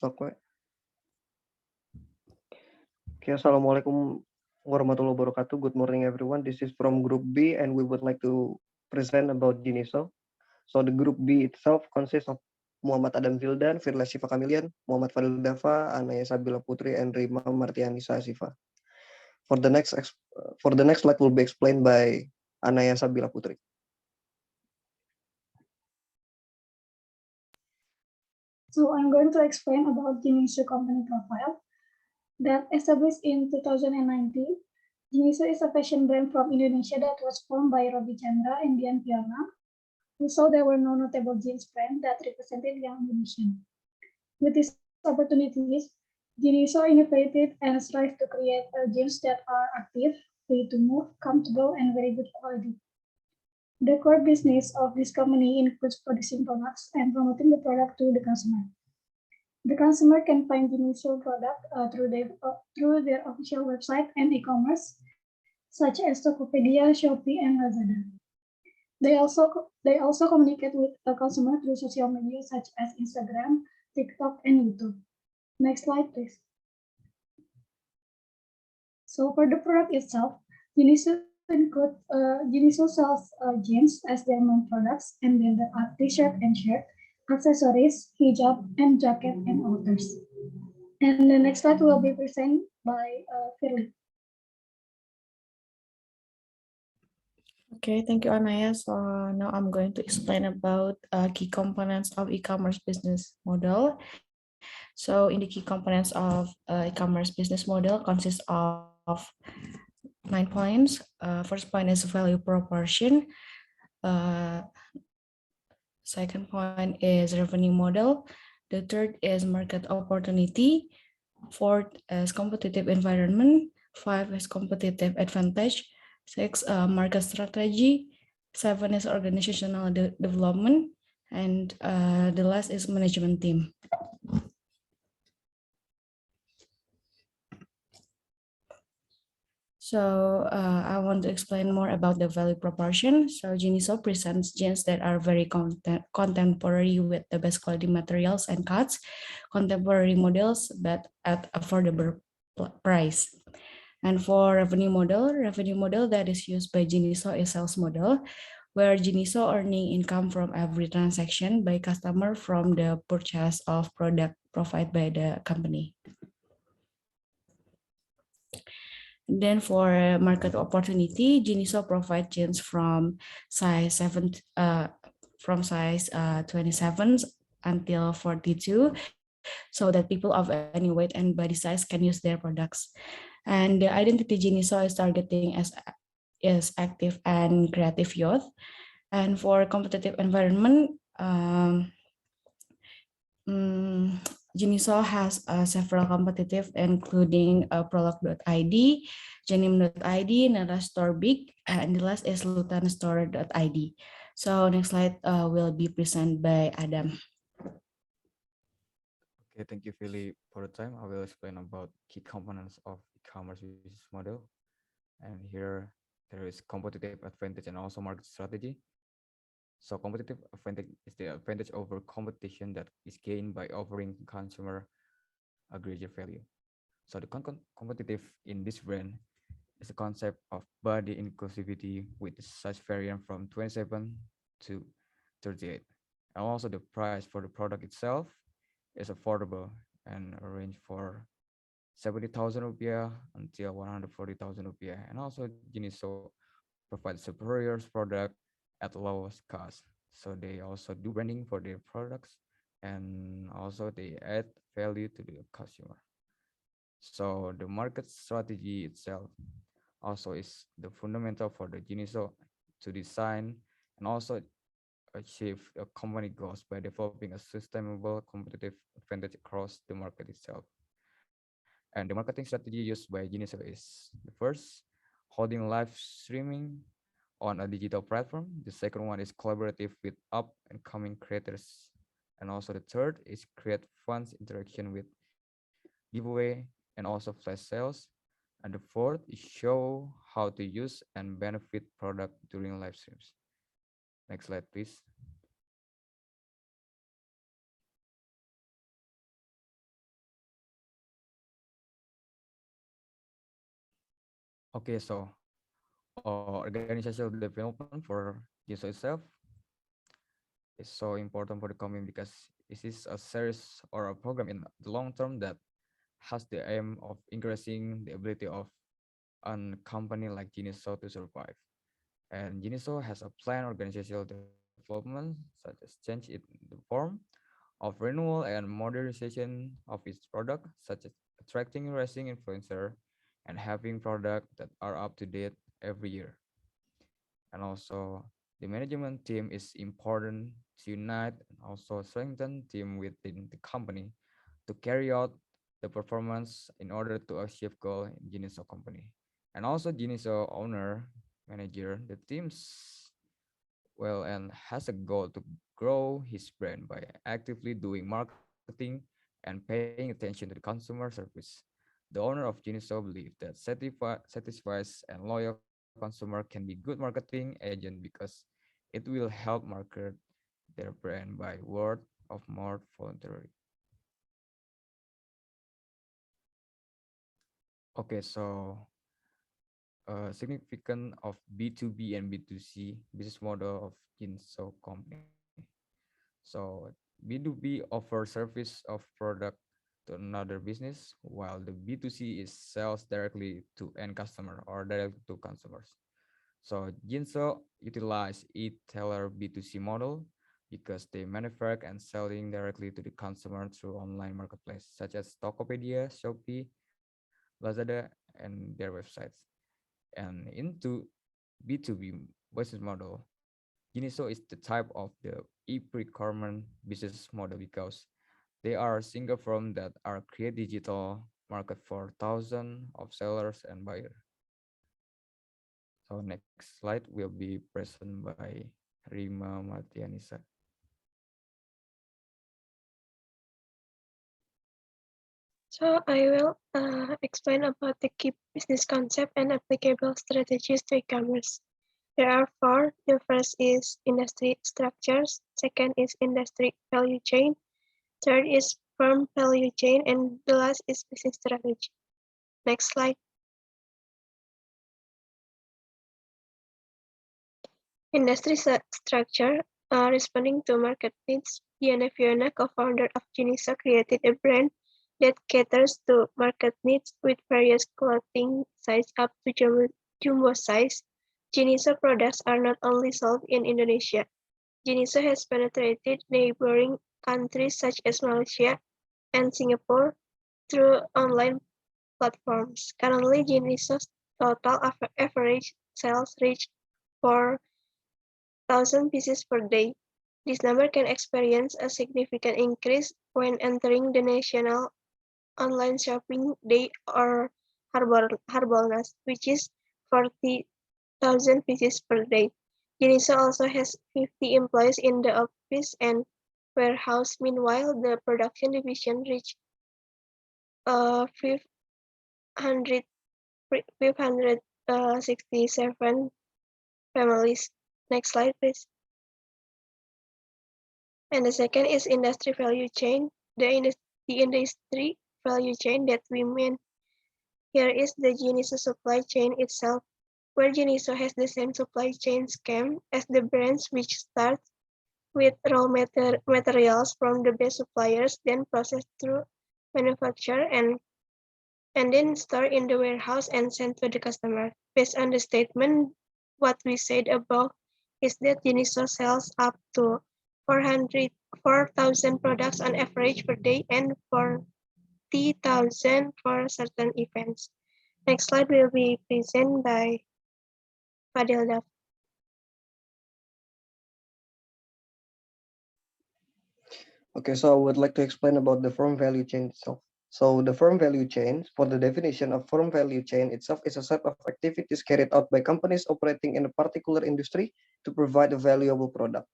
Oke. Okay, Assalamualaikum warahmatullahi wabarakatuh. Good morning, everyone. This is from Group B, and we would like to present about Jiniso. So the Group B itself consists of Muhammad Adam Vildan, Firla Siva Kamilian, Muhammad Fadil Dava, Anaya Sabila Putri, and Rima Martianisa Siva. For the next slide will be explained by Anaya Sabila Putri. So I'm going to explain about Jiniso company profile. That established in 2019, Jiniso is a fashion brand from Indonesia that was formed by Robi Chandra and Dian Piana, who saw there were no notable jeans brand that represented young Indonesian. With these opportunities, Jiniso innovated and strived to create jeans that are active, free to move, comfortable, and very good quality. The core business of this company includes producing products and promoting the product to the customer. The consumer can find Jiniso product through their official website and e-commerce, such as Tokopedia, Shopee, and Lazada. They also communicate with the consumer through social media such as Instagram, TikTok, and YouTube. Next slide, please. So for the product itself, Jiniso sells jeans as their main products, and then there are t-shirt and shirt, accessories, hijab, and jacket and outers. And the next slide will be presented by Firly. Okay, thank you, Anaya. So now I'm going to explain about key components of e-commerce business model. So in the key components of e-commerce business model consists of 9 points. First point is value proportion. Second point is revenue model. The third is market opportunity. Fourth is competitive environment. 5 is competitive advantage. 6, market strategy. 7 is organizational development. And the last is management team. So I want to explain more about the value proportion. So Jiniso presents jeans that are very contemporary with the best quality materials and cuts, contemporary models, but at affordable price. And for revenue model that is used by Jiniso is sales model, where Jiniso earning income from every transaction by customer from the purchase of product provided by the company. Then for market opportunity, Jiniso provides jeans from size 27 until 42, so that people of any weight and body size can use their products. And the identity Jiniso is targeting is active and creative youth. And for competitive environment, Jiniso has several competitive, including Prolog.id, Janim.id, Nara Store Big, and the last is Lutanstore.id. So next slide will be presented by Adam. Okay, thank you, Philly, for the time. I will explain about key components of e-commerce business model. And here there is competitive advantage and also market strategy. So competitive advantage is the advantage over competition that is gained by offering consumer a greater value. So the competitive in this brand is the concept of body inclusivity with size variant from 27 to 38. And also the price for the product itself is affordable and range for 70,000 rupiah until 140,000 rupiah. And also Jiniso provides superior product at lowest cost. So they also do branding for their products, and also they add value to the consumer. So the market strategy itself also is the fundamental for the Jiniso to design and also achieve a company goals by developing a sustainable competitive advantage across the market itself. And the marketing strategy used by Jiniso is the first, holding live streaming on a digital platform. The second one is collaborative with up and coming creators. And also the third is create fun interaction with giveaway and also flash sales. And the fourth is show how to use and benefit product during live streams. Next slide, please. Okay, so organizational development for Jinso itself is so important for the company because it is a series or a program in the long term that has the aim of increasing the ability of a company like Jiniso to survive. And Jiniso has a planned organizational development, such as change in the form of renewal and modernization of its product, such as attracting rising influencer and having products that are up to date every year. And also the management team is important to unite and also strengthen team within the company to carry out the performance in order to achieve goal in Jiniso company. And also Jiniso owner, manager, the teams well and has a goal to grow his brand by actively doing marketing and paying attention to the consumer service. The owner of Jiniso believes that satisfies and loyal consumer can be good marketing agent because it will help market their brand by word of mouth voluntarily. Okay, so significant of B2B and B2C business model of Jinso company. So B2B offers service of product to another business, while the B2C is sales directly to end customer or direct to consumers. So Jinso utilize e-tailer B2C model because they manufacture and selling directly to the consumer through online marketplace such as Tokopedia, Shopee, Lazada, and their websites. And into B2B business model, Jiniso is the type of the e-procurement business model because they are a single firm that are create digital market for thousands of sellers and buyers. So next slide will be present by Rima Martianisa. So I will explain about the key business concept and applicable strategies to e-commerce. There are four. The first is industry structures. Second is industry value chain. Third is firm value chain. And the last is business strategy. Next slide. Industry structure. Responding to market needs, Diana Fiona, co-founder of Jiniso, created a brand that caters to market needs with various clothing size up to jumbo size. Jiniso products are not only sold in Indonesia. Jiniso has penetrated neighboring countries such as Malaysia and Singapore through online platforms. Currently, Jiniso's total average sales reach 4,000 pieces per day. This number can experience a significant increase when entering the National Online Shopping Day or Harbolnas, which is 40,000 pieces per day. Jiniso also has 50 employees in the office and warehouse. Meanwhile, the production division reached 567 families. Next slide, please. And the second is industry value chain. The industry value chain that we mean here is the Jiniso supply chain itself, where Jiniso has the same supply chain scheme as the brands, which starts with raw materials from the best suppliers, then processed through manufacture and then stored in the warehouse and sent to the customer. Based on the statement, what we said above is that Jiniso sells up to 4,000 products on average per day and 40,000 for certain events. Next slide will be presented by Fadil Daf. Okay, so I would like to explain about the firm value chain itself. So the firm value chain, for the definition of firm value chain itself, is a set of activities carried out by companies operating in a particular industry to provide a valuable product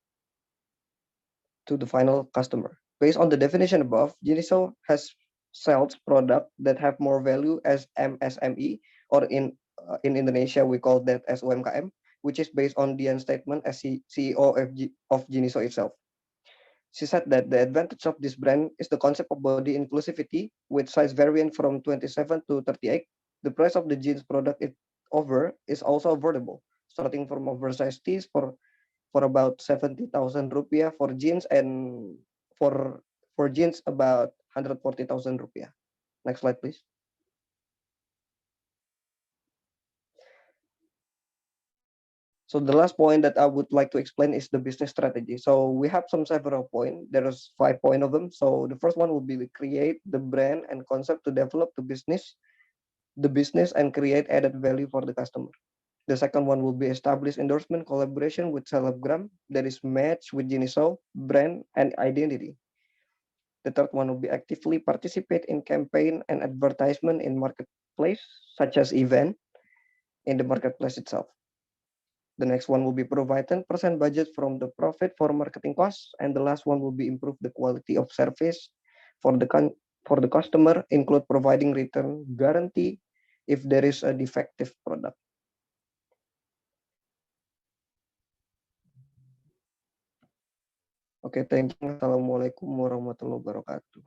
to the final customer. Based on the definition above, Jiniso has sells products that have more value as MSME, or in Indonesia we call that as UMKM, which is based on Dian's statement as CEO of Jiniso itself. She said that the advantage of this brand is the concept of body inclusivity with size variant from 27 to 38. The price of the jeans product over is also affordable, starting from oversized tees for about 70,000 rupiah for jeans, and for jeans about 140,000 rupiah. Next slide, please. So the last point that I would like to explain is the business strategy. So we have several points. There is 5 points of them. So the first one will be to create the brand and concept to develop the business and create added value for the customer. The second one will be establish endorsement collaboration with Celebgram that is matched with Jiniso brand and identity. The third one will be actively participate in campaign and advertisement in marketplace, such as event in the marketplace itself. The next one will be provide 10% budget from the profit for marketing costs, and the last one will be improve the quality of service for the customer, include providing return guarantee if there is a defective product. Okay, thank you. Assalamualaikum warahmatullahi wabarakatuh.